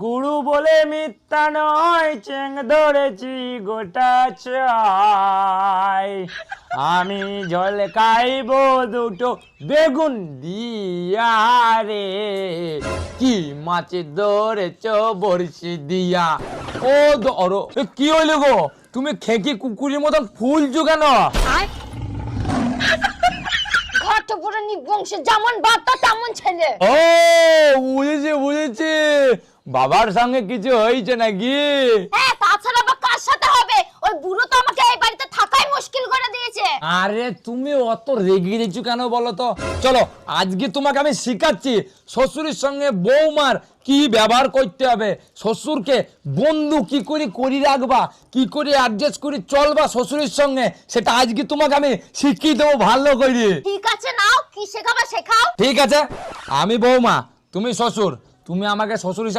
গুরু বলে মিথ্যা নয়, চেং ধরেছি গোটা চাই। আমি জল খাইব দুটো বেগুন দিয়া রে, কি মাছ ধরেছ বড়শি দিয়া। ও ধরো, কি হইলো গো? তুমি খেকি কুকুরের মতন ফুলছো কেন? ঘটপুরে নিবংশে যেমন বাপ তেমন ছেলে। ও বুঝেছি বুঝেছি, বাবার সঙ্গে কিছু হয়েছে নাকি? হ্যাঁ, তাছাড়া বা কার সাথে হবে? ওই বুড়ো তো আমাকে এই বাড়িতে থাকাই মুশকিল করে দিয়েছে। আরে তুমি অত রেগে গেছো কেন বলো তো? চলো আজকে তোমাকে আমি শিখাচ্ছি শ্বশুরের সঙ্গে বৌমার কি ব্যবহার করতে হবে, শ্বশুরকে বন্ধু কি করে করি রাখবা, কি করে অ্যাডজাস্ট করে চলবা শ্বশুরের সঙ্গে, সেটা আজকে তোমাকে আমি শিখিয়ে দেবো ভালো করে। ঠিক আছে, নাও কি শেখাবে শেখাও। ঠিক আছে, আমি বৌমা তুমি শ্বশুর, তুমি আমাকে শ্বশুর হিসাবে